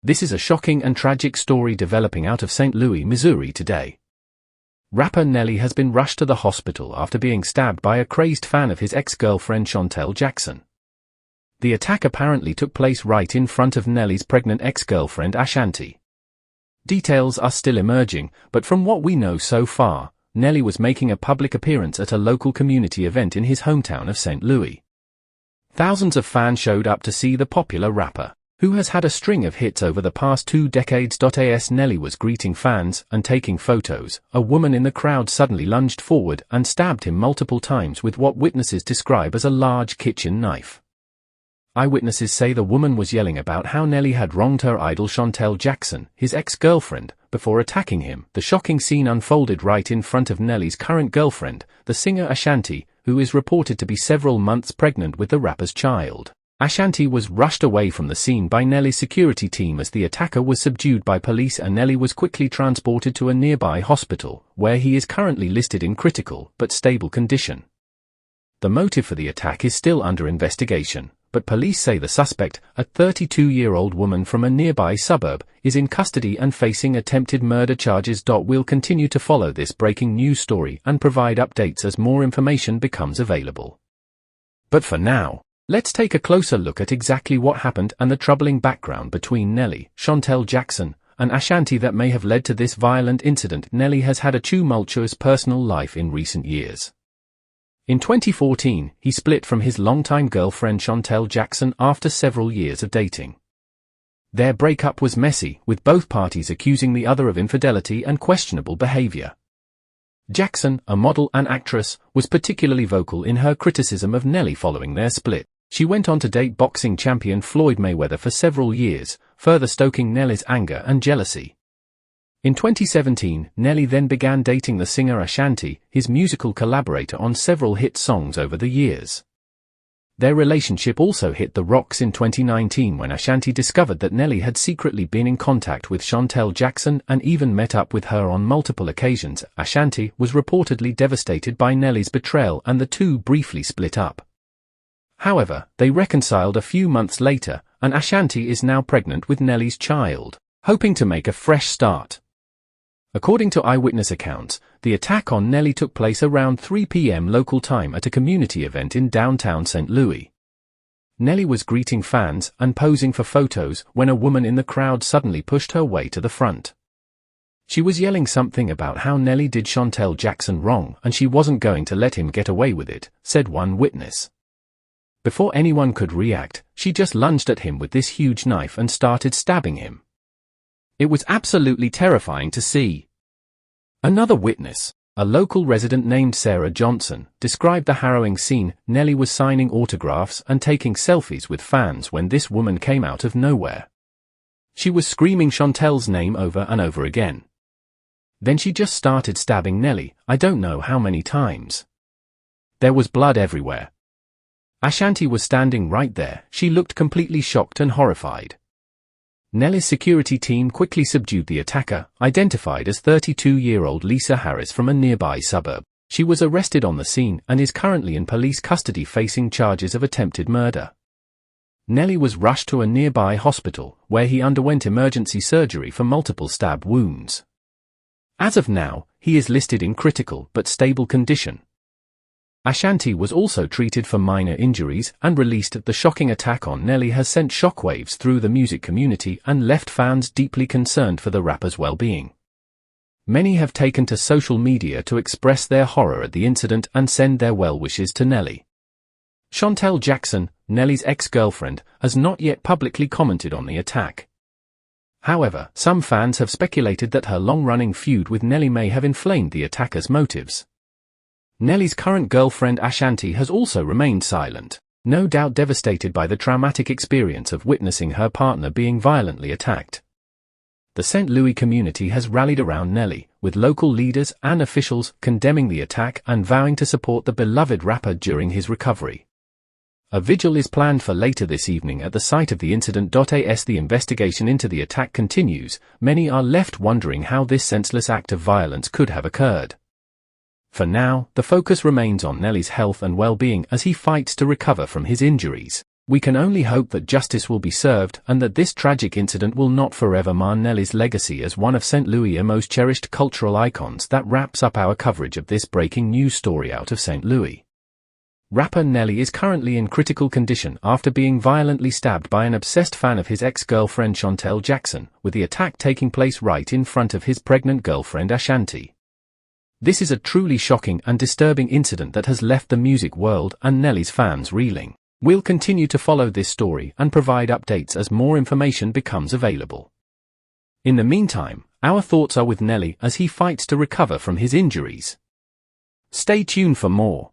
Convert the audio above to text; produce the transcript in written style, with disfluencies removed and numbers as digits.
This is a shocking and tragic story developing out of St. Louis, Missouri today. Rapper Nelly has been rushed to the hospital after being stabbed by a crazed fan of his ex-girlfriend Shantel Jackson. The attack apparently took place right in front of Nelly's pregnant ex-girlfriend Ashanti. Details are still emerging, but from what we know so far, Nelly was making a public appearance at a local community event in his hometown of St. Louis. Thousands of fans showed up to see the popular rapper, who has had a string of hits over the past 2 decades.As. Nelly was greeting fans and taking photos. A woman in the crowd suddenly lunged forward and stabbed him multiple times with what witnesses describe as a large kitchen knife. Eyewitnesses say the woman was yelling about how Nelly had wronged her idol Shantel Jackson, his ex-girlfriend, before attacking him. The shocking scene unfolded right in front of Nelly's current girlfriend, the singer Ashanti, who is reported to be several months pregnant with the rapper's child. Ashanti was rushed away from the scene by Nelly's security team as the attacker was subdued by police, and Nelly was quickly transported to a nearby hospital, where he is currently listed in critical but stable condition. The motive for the attack is still under investigation, but police say the suspect, a 32-year-old woman from a nearby suburb, is in custody and facing attempted murder charges. We'll continue to follow this breaking news story and provide updates as more information becomes available. But for now, let's take a closer look at exactly what happened and the troubling background between Nelly, Shantel Jackson, and Ashanti that may have led to this violent incident. Nelly has had a tumultuous personal life in recent years. In 2014, he split from his longtime girlfriend Shantel Jackson after several years of dating. Their breakup was messy, with both parties accusing the other of infidelity and questionable behavior. Jackson, a model and actress, was particularly vocal in her criticism of Nelly following their split. She went on to date boxing champion Floyd Mayweather for several years, further stoking Nelly's anger and jealousy. In 2017, Nelly then began dating the singer Ashanti, his musical collaborator on several hit songs over the years. Their relationship also hit the rocks in 2019 when Ashanti discovered that Nelly had secretly been in contact with Shantel Jackson and even met up with her on multiple occasions. Ashanti was reportedly devastated by Nelly's betrayal and the two briefly split up. However, they reconciled a few months later, and Ashanti is now pregnant with Nelly's child, hoping to make a fresh start. According to eyewitness accounts, the attack on Nelly took place around 3 p.m. local time at a community event in downtown St. Louis. Nelly was greeting fans and posing for photos when a woman in the crowd suddenly pushed her way to the front. She was yelling something about how Nelly did Shantel Jackson wrong and she wasn't going to let him get away with it, said one witness. Before anyone could react, she just lunged at him with this huge knife and started stabbing him. It was absolutely terrifying to see. Another witness, a local resident named Sarah Johnson, described the harrowing scene. Nelly was signing autographs and taking selfies with fans when this woman came out of nowhere. She was screaming Shantel's name over and over again. Then she just started stabbing Nelly, I don't know how many times. There was blood everywhere. Ashanti was standing right there. She looked completely shocked and horrified. Nelly's security team quickly subdued the attacker, identified as 32-year-old Lisa Harris from a nearby suburb. She was arrested on the scene and is currently in police custody facing charges of attempted murder. Nelly was rushed to a nearby hospital, where he underwent emergency surgery for multiple stab wounds. As of now, he is listed in critical but stable condition. Ashanti was also treated for minor injuries and released. The shocking attack on Nelly has sent shockwaves through the music community and left fans deeply concerned for the rapper's well-being. Many have taken to social media to express their horror at the incident and send their well wishes to Nelly. Shantel Jackson, Nelly's ex-girlfriend, has not yet publicly commented on the attack. However, some fans have speculated that her long-running feud with Nelly may have inflamed the attacker's motives. Nelly's current girlfriend Ashanti has also remained silent, no doubt devastated by the traumatic experience of witnessing her partner being violently attacked. The St. Louis community has rallied around Nelly, with local leaders and officials condemning the attack and vowing to support the beloved rapper during his recovery. A vigil is planned for later this evening at the site of the incident.As. The investigation into the attack continues. Many are left wondering how this senseless act of violence could have occurred. For now, the focus remains on Nelly's health and well-being as he fights to recover from his injuries. We can only hope that justice will be served and that this tragic incident will not forever mar Nelly's legacy as one of St. Louis' most cherished cultural icons. That wraps up our coverage of this breaking news story out of St. Louis. Rapper Nelly is currently in critical condition after being violently stabbed by an obsessed fan of his ex-girlfriend Shantel Jackson, with the attack taking place right in front of his pregnant girlfriend Ashanti. This is a truly shocking and disturbing incident that has left the music world and Nelly's fans reeling. We'll continue to follow this story and provide updates as more information becomes available. In the meantime, our thoughts are with Nelly as he fights to recover from his injuries. Stay tuned for more.